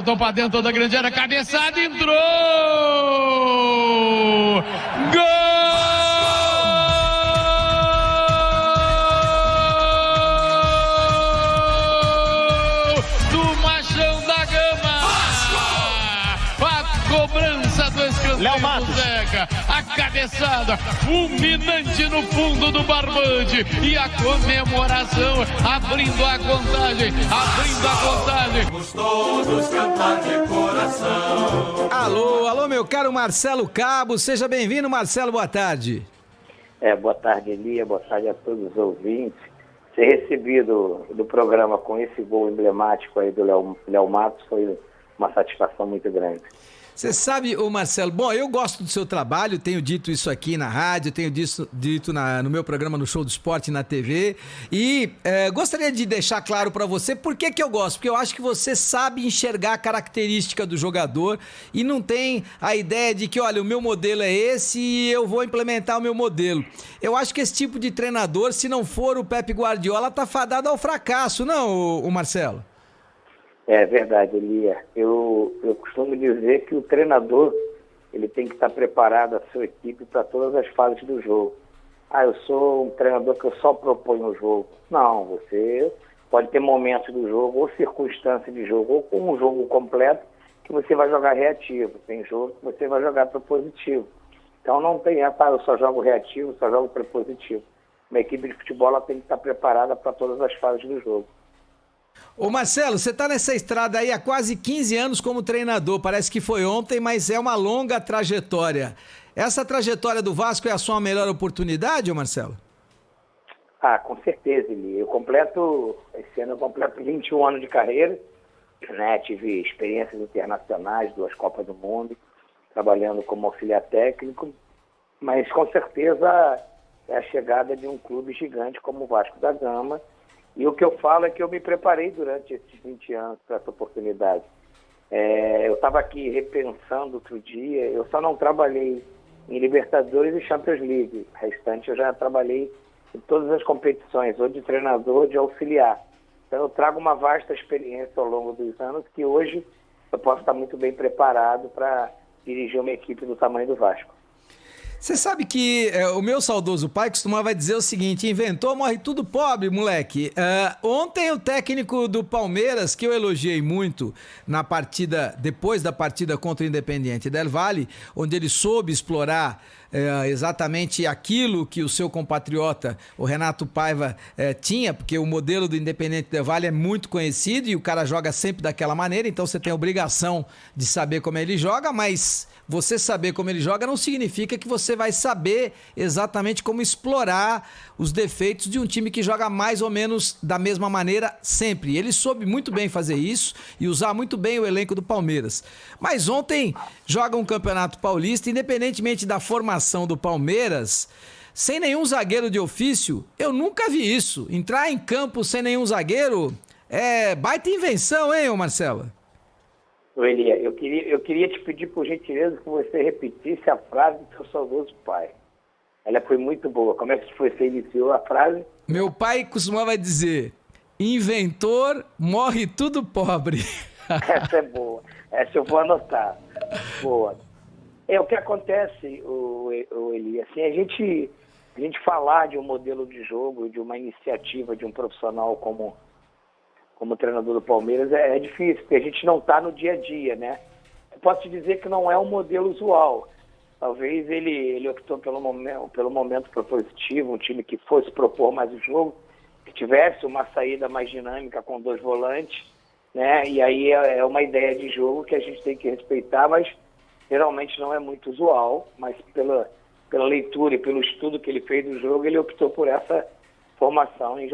Voltou pra dentro da grande área, cabeçada, entrou! Gol! Do Machão da Gama! A cobrança do escanteio do Zeca, a cabeçada fulminante no fundo do barbante e a comemoração abrindo a contagem. Vamos todos cantar de coração. Alô, meu caro Marcelo Cabo, seja bem-vindo, Marcelo, boa tarde. Boa tarde, Elia, boa tarde a todos os ouvintes. Ser recebido do programa com esse gol emblemático aí do Léo Matos foi uma satisfação muito grande. Você sabe, ô Marcelo, bom, eu gosto do seu trabalho, tenho dito isso aqui na rádio, tenho dito no meu programa no Show do Esporte na TV e gostaria de deixar claro para você por que eu gosto, porque eu acho que você sabe enxergar a característica do jogador e não tem a ideia de que, olha, o meu modelo é esse e eu vou implementar o meu modelo. Eu acho que esse tipo de treinador, se não for o Pepe Guardiola, tá fadado ao fracasso, não, o Marcelo? É verdade, Elia. Eu costumo dizer que o treinador ele tem que estar preparado a sua equipe para todas as fases do jogo. Eu sou um treinador que eu só proponho o jogo. Não, você pode ter momentos do jogo ou circunstâncias de jogo, ou com um jogo completo que você vai jogar reativo. Tem jogo que você vai jogar propositivo. Então não tem eu só jogo reativo, só jogo propositivo. Uma equipe de futebol ela tem que estar preparada para todas as fases do jogo. Ô Marcelo, você está nessa estrada aí há quase 15 anos como treinador, parece que foi ontem, mas é uma longa trajetória. Essa trajetória do Vasco é a sua melhor oportunidade, ô Marcelo? Com certeza, Eli. Esse ano eu completo 21 anos de carreira, né? Tive experiências internacionais, 2 Copas do Mundo, trabalhando como auxiliar técnico, mas com certeza é a chegada de um clube gigante como o Vasco da Gama. E o que eu falo é que eu me preparei durante esses 20 anos para essa oportunidade. Eu estava aqui repensando outro dia, eu só não trabalhei em Libertadores e Champions League. O restante eu já trabalhei em todas as competições, ou de treinador ou de auxiliar. Então eu trago uma vasta experiência ao longo dos anos que hoje eu posso estar muito bem preparado para dirigir uma equipe do tamanho do Vasco. Você sabe que o meu saudoso pai costumava dizer o seguinte: inventou, morre tudo pobre, moleque. Ontem o técnico do Palmeiras, que eu elogiei muito na partida, depois da partida contra o Independiente del Valle, onde ele soube explorar exatamente aquilo que o seu compatriota, o Renato Paiva, tinha, porque o modelo do Independiente del Valle é muito conhecido e o cara joga sempre daquela maneira, então você tem a obrigação de saber como ele joga, mas você saber como ele joga não significa que você vai saber exatamente como explorar os defeitos de um time que joga mais ou menos da mesma maneira sempre. Ele soube muito bem fazer isso e usar muito bem o elenco do Palmeiras. Mas ontem joga um Campeonato Paulista, independentemente da formação do Palmeiras, sem nenhum zagueiro de ofício. Eu nunca vi isso. Entrar em campo sem nenhum zagueiro é baita invenção, hein, ô Marcelo? Elia, eu queria te pedir, por gentileza, que você repetisse a frase do seu saudoso pai. Ela foi muito boa. Como é que você iniciou a frase? Meu pai costumava dizer: inventor morre tudo pobre. Essa é boa. Essa eu vou anotar. Boa. O que acontece, Eli, assim, a gente falar de um modelo de jogo, de uma iniciativa de um profissional como treinador do Palmeiras é difícil, porque a gente não está no dia a dia, né? Eu posso te dizer que não é um modelo usual. Talvez ele optou pelo momento propositivo, um time que fosse propor mais o jogo, que tivesse uma saída mais dinâmica com 2 volantes, né? E aí é uma ideia de jogo que a gente tem que respeitar, mas geralmente não é muito usual, mas pela leitura e pelo estudo que ele fez do jogo, ele optou por essa formação em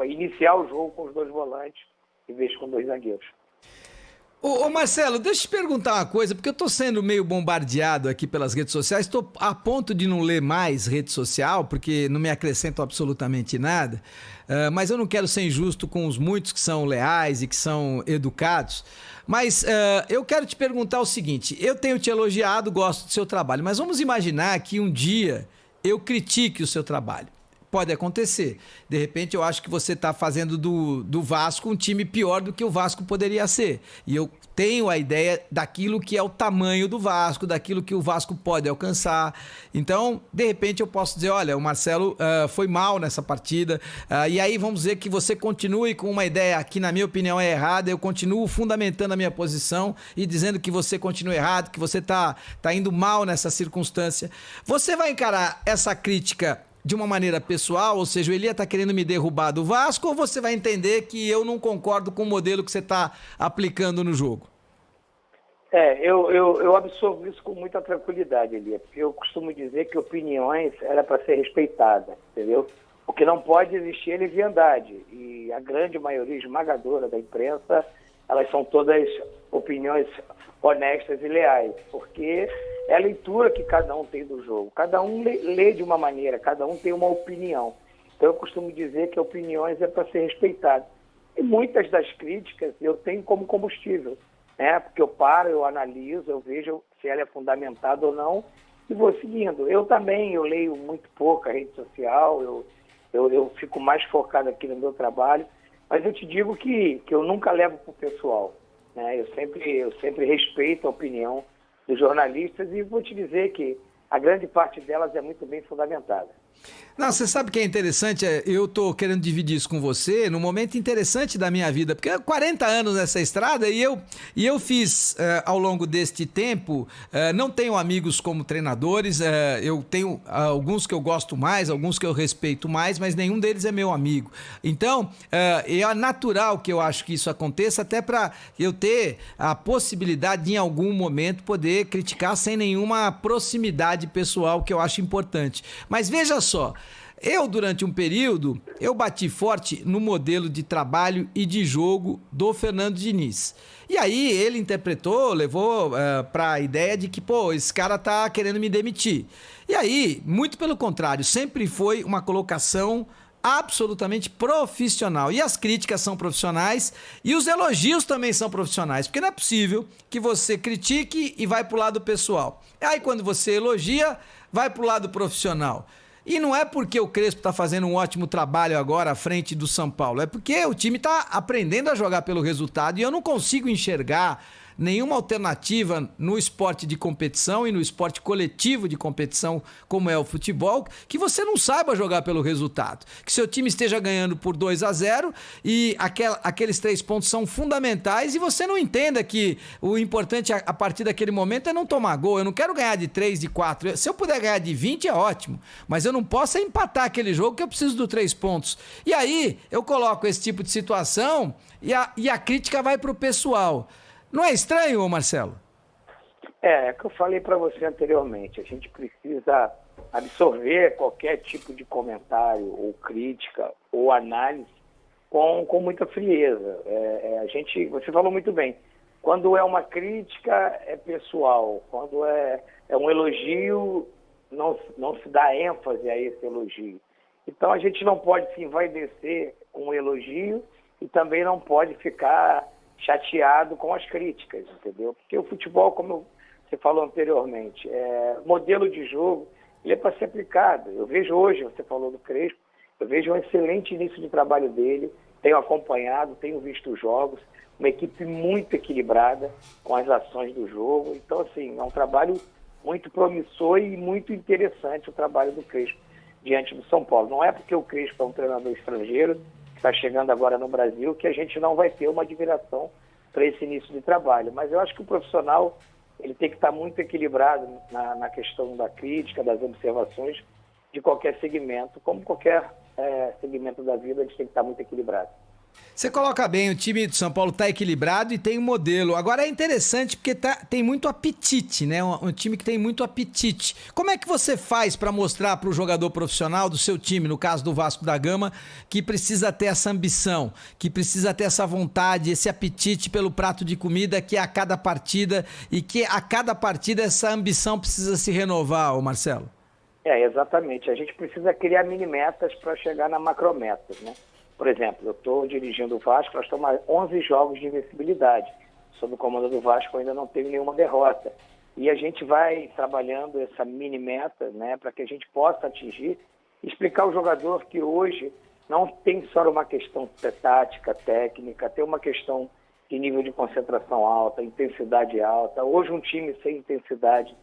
iniciar o jogo com os 2 volantes em vez com 2 zagueiros. Ô Marcelo, deixa eu te perguntar uma coisa, porque eu tô sendo meio bombardeado aqui pelas redes sociais, estou a ponto de não ler mais rede social, porque não me acrescentam absolutamente nada, mas eu não quero ser injusto com os muitos que são leais e que são educados, mas eu quero te perguntar o seguinte: eu tenho te elogiado, gosto do seu trabalho, mas vamos imaginar que um dia eu critique o seu trabalho. Pode acontecer. De repente, eu acho que você está fazendo do Vasco um time pior do que o Vasco poderia ser. E eu tenho a ideia daquilo que é o tamanho do Vasco, daquilo que o Vasco pode alcançar. Então, de repente, eu posso dizer, olha, o Marcelo foi mal nessa partida, e aí vamos dizer que você continue com uma ideia que, na minha opinião, é errada, eu continuo fundamentando a minha posição e dizendo que você continua errado, que você tá indo mal nessa circunstância. Você vai encarar essa crítica de uma maneira pessoal, ou seja, o Elia está querendo me derrubar do Vasco, ou você vai entender que eu não concordo com o modelo que você está aplicando no jogo? Eu absorvo isso com muita tranquilidade, Elia, porque eu costumo dizer que opiniões era para ser respeitada, entendeu? O que não pode existir é leviandade, e a grande maioria esmagadora da imprensa, elas são todas opiniões honestas e leais, porque é a leitura que cada um tem do jogo. Cada um lê de uma maneira, cada um tem uma opinião. Então eu costumo dizer que opiniões é para ser respeitado. E muitas das críticas eu tenho como combustível, né? Porque eu analiso, eu vejo se ela é fundamentada ou não e vou seguindo. Eu leio muito pouco a rede social, eu fico mais focado aqui no meu trabalho, mas eu te digo que eu nunca levo para o pessoal, né? Eu sempre respeito a opinião dos jornalistas e vou te dizer que a grande parte delas é muito bem fundamentada. Não, você sabe que é interessante, eu tô querendo dividir isso com você num momento interessante da minha vida, porque 40 anos nessa estrada e eu fiz ao longo deste tempo, não tenho amigos como treinadores, eu tenho alguns que eu gosto mais, alguns que eu respeito mais, mas nenhum deles é meu amigo. Então, é natural que eu acho que isso aconteça, até para eu ter a possibilidade de em algum momento poder criticar sem nenhuma proximidade pessoal, que eu acho importante. Mas veja só, durante um período, eu bati forte no modelo de trabalho e de jogo do Fernando Diniz. E aí ele interpretou, levou para a ideia de que, esse cara tá querendo me demitir. E aí, muito pelo contrário, sempre foi uma colocação absolutamente profissional. E as críticas são profissionais e os elogios também são profissionais, porque não é possível que você critique e vai pro lado pessoal. Aí quando você elogia, vai pro lado profissional. E não é porque o Crespo está fazendo um ótimo trabalho agora à frente do São Paulo, é porque o time está aprendendo a jogar pelo resultado e eu não consigo enxergar nenhuma alternativa no esporte de competição e no esporte coletivo de competição como é o futebol, que você não saiba jogar pelo resultado. Que seu time esteja ganhando por 2-0 e aqueles 3 pontos são fundamentais e você não entenda que o importante a partir daquele momento é não tomar gol. Eu não quero ganhar de 3, de 4. Se eu puder ganhar de 20 é ótimo, mas eu não posso empatar aquele jogo que eu preciso dos 3 pontos. E aí eu coloco esse tipo de situação e a crítica vai para o pessoal. Não é estranho, Marcelo? É que eu falei para você anteriormente. A gente precisa absorver qualquer tipo de comentário ou crítica ou análise com muita frieza. Você falou muito bem. Quando é uma crítica, é pessoal. Quando é um elogio, não se dá ênfase a esse elogio. Então a gente não pode se envaidecer com o elogio e também não pode ficar chateado com as críticas, entendeu? Porque o futebol, como você falou anteriormente, modelo de jogo, ele é para ser aplicado. Eu vejo hoje, você falou do Crespo, eu vejo um excelente início de trabalho dele, tenho acompanhado, tenho visto os jogos, uma equipe muito equilibrada com as ações do jogo. Então, assim, é um trabalho muito promissor e muito interessante o trabalho do Crespo diante do São Paulo. Não é porque o Crespo é um treinador estrangeiro está chegando agora no Brasil, que a gente não vai ter uma admiração para esse início de trabalho. Mas eu acho que o profissional ele tem que estar muito equilibrado na questão da crítica, das observações de qualquer segmento. Como qualquer segmento da vida, a gente tem que estar muito equilibrado. Você coloca bem, o time do São Paulo está equilibrado e tem um modelo. Agora é interessante porque tem muito apetite, né? Um time que tem muito apetite. Como é que você faz para mostrar para o jogador profissional do seu time, no caso do Vasco da Gama, que precisa ter essa ambição, que precisa ter essa vontade, esse apetite pelo prato de comida que é a cada partida e que a cada partida essa ambição precisa se renovar, ô Marcelo? Exatamente. A gente precisa criar mini-metas para chegar na macrometas, né? Por exemplo, eu estou dirigindo o Vasco, nós estamos a 11 jogos de invencibilidade. Sob o comando do Vasco ainda não teve nenhuma derrota. E a gente vai trabalhando essa mini-meta, né, para que a gente possa atingir e explicar ao jogador que hoje não tem só uma questão tática, técnica, tem uma questão de nível de concentração alta, intensidade alta. Hoje um time sem intensidade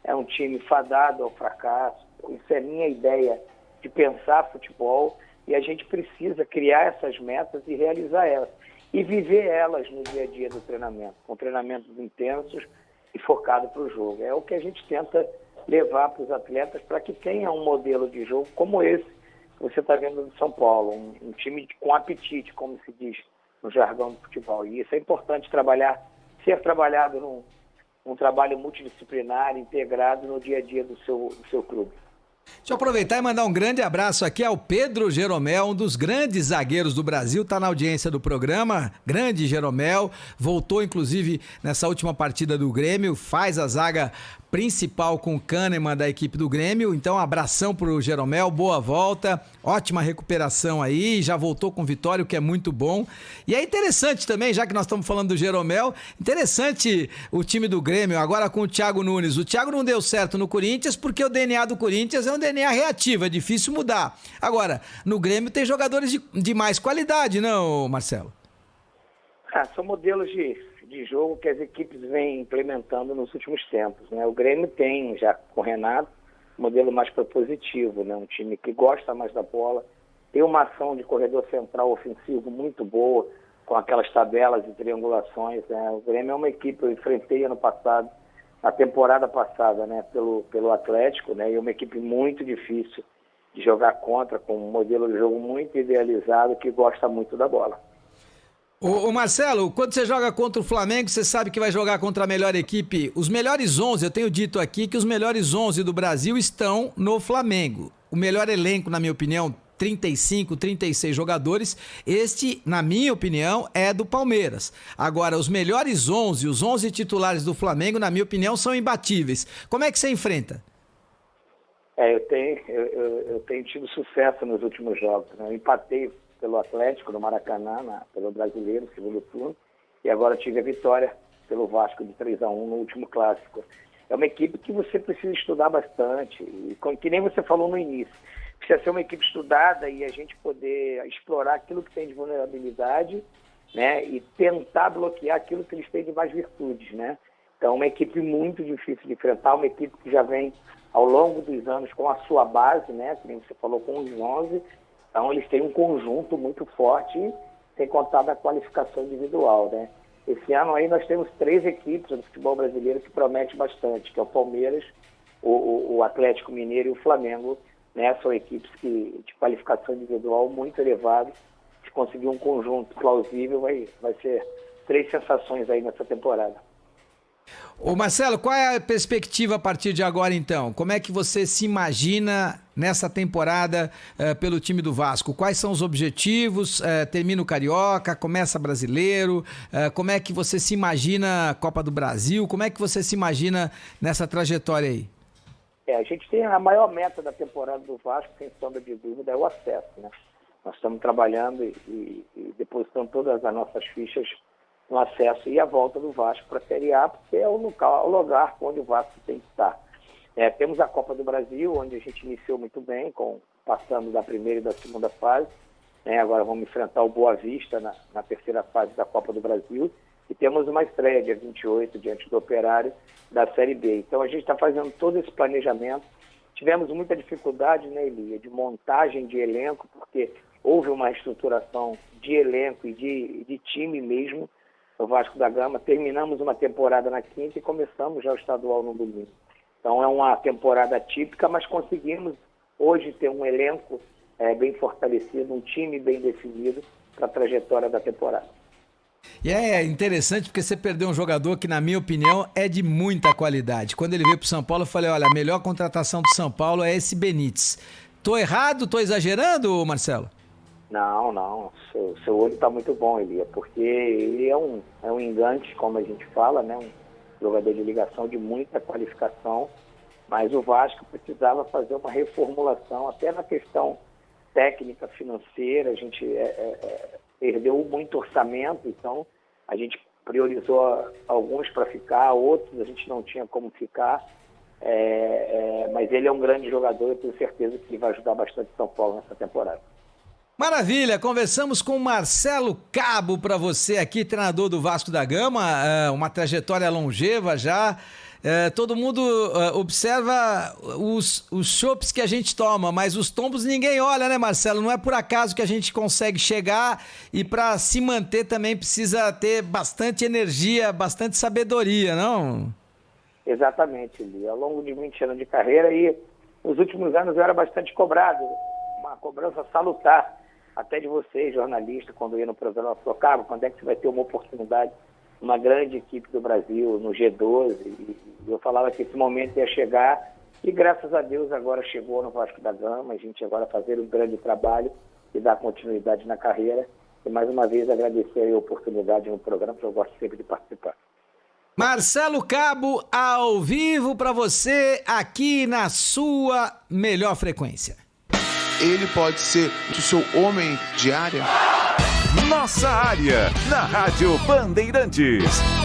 é um time fadado ao fracasso. Isso é minha ideia de pensar futebol e a gente precisa criar essas metas e realizar elas. E viver elas no dia a dia do treinamento, com treinamentos intensos e focados para o jogo. É o que a gente tenta levar para os atletas para que tenham um modelo de jogo como esse que você está vendo do São Paulo, um time com apetite, como se diz no jargão do futebol. E isso é importante ser trabalhado num trabalho multidisciplinar, integrado no dia a dia do seu clube. Deixa eu aproveitar e mandar um grande abraço aqui ao Pedro Jeromel, um dos grandes zagueiros do Brasil, está na audiência do programa, grande Jeromel, voltou inclusive nessa última partida do Grêmio, faz a zaga principal com o Kahneman da equipe do Grêmio, então abração pro Jeromel, boa volta, ótima recuperação aí, já voltou com vitória, o que é muito bom. E é interessante também, já que nós estamos falando do Jeromel, interessante o time do Grêmio, agora com o Thiago Nunes. O Thiago não deu certo no Corinthians porque o DNA do Corinthians é um DNA reativo, é difícil mudar. Agora, no Grêmio tem jogadores de mais qualidade, não, Marcelo? São modelos de jogo que as equipes vêm implementando nos últimos tempos, né? O Grêmio tem, já com o Renato, um modelo mais propositivo, né? Um time que gosta mais da bola, tem uma ação de corredor central ofensivo muito boa, com aquelas tabelas e triangulações, né? O Grêmio é uma equipe, eu enfrentei ano passado, na temporada passada, né? Pelo Atlético, né? E é uma equipe muito difícil de jogar contra, com um modelo de jogo muito idealizado, que gosta muito da bola. Ô Marcelo, quando você joga contra o Flamengo, você sabe que vai jogar contra a melhor equipe. Os melhores 11, eu tenho dito aqui que os melhores 11 do Brasil estão no Flamengo. O melhor elenco, na minha opinião, 35, 36 jogadores. Este, na minha opinião, é do Palmeiras. Agora, os melhores 11, os 11 titulares do Flamengo, na minha opinião, são imbatíveis. Como é que você enfrenta? Eu tenho tido sucesso nos últimos jogos, né? Eu empatei pelo Atlético no Maracanã, pelo Brasileiro, segundo turno, e agora tive a vitória pelo Vasco de 3-1 no último clássico. É uma equipe que você precisa estudar bastante, e que nem você falou no início, precisa ser uma equipe estudada e a gente poder explorar aquilo que tem de vulnerabilidade, né, e tentar bloquear aquilo que eles têm de mais virtudes, né? Então, é uma equipe muito difícil de enfrentar, uma equipe que já vem ao longo dos anos com a sua base, né, que nem você falou, com os 11. Então, eles têm um conjunto muito forte, sem contar da qualificação individual, né? Esse ano aí nós temos 3 equipes do futebol brasileiro que promete bastante, que é o Palmeiras, o Atlético Mineiro e o Flamengo, né? São equipes de qualificação individual muito elevada. Se conseguir um conjunto plausível, vai ser 3 sensações aí nessa temporada. Ô Marcelo, qual é a perspectiva a partir de agora então? Como é que você se imagina nessa temporada pelo time do Vasco? Quais são os objetivos? Termina o Carioca, começa Brasileiro? Como é que você se imagina a Copa do Brasil? Como é que você se imagina nessa trajetória aí? A gente tem a maior meta da temporada do Vasco, sem sombra de dúvida, é o acesso, né? Nós estamos trabalhando e depositando todas as nossas fichas no acesso e a volta do Vasco para a Série A, porque é o lugar onde o Vasco tem que estar. Temos a Copa do Brasil, onde a gente iniciou muito bem, passando da primeira e da segunda fase. Agora vamos enfrentar o Boa Vista na terceira fase da Copa do Brasil. E temos uma estreia dia 28, diante do Operário, da Série B. Então a gente está fazendo todo esse planejamento. Tivemos muita dificuldade, né, Elia, de montagem de elenco, porque houve uma estruturação de elenco e de time mesmo, no Vasco da Gama. Terminamos uma temporada na quinta e começamos já o estadual no domingo. Então é uma temporada típica, mas conseguimos hoje ter um elenco bem fortalecido, um time bem definido para a trajetória da temporada. E é interessante porque você perdeu um jogador que, na minha opinião, é de muita qualidade. Quando ele veio para o São Paulo, eu falei, olha, a melhor contratação do São Paulo é esse Benítez. Tô errado? Tô exagerando, Marcelo? Não. Seu olho está muito bom, Elia, porque ele é um engante, como a gente fala, né? Um jogador de ligação de muita qualificação, mas o Vasco precisava fazer uma reformulação, até na questão técnica, financeira. A gente perdeu muito orçamento, então a gente priorizou alguns para ficar, outros a gente não tinha como ficar, mas ele é um grande jogador, eu tenho certeza que vai ajudar bastante São Paulo nessa temporada. Maravilha, conversamos com Marcelo Cabo para você aqui, treinador do Vasco da Gama, uma trajetória longeva já. Todo mundo observa os chopes que a gente toma, mas os tombos ninguém olha, né, Marcelo? Não é por acaso que a gente consegue chegar e para se manter também precisa ter bastante energia, bastante sabedoria, não? Exatamente, Eli. Ao longo de 20 anos de carreira e nos últimos anos eu era bastante cobrado, uma cobrança salutar, até de vocês, jornalistas, quando ia no programa, falou, Cabo, quando é que você vai ter uma oportunidade, uma grande equipe do Brasil, no G12, e eu falava que esse momento ia chegar, e graças a Deus agora chegou no Vasco da Gama, a gente agora fazer um grande trabalho e dar continuidade na carreira, e mais uma vez agradecer a oportunidade no programa, que eu gosto sempre de participar. Marcelo Cabo, ao vivo para você, aqui na sua melhor frequência. Ele pode ser o seu homem de área? Nossa área, na Rádio Bandeirantes.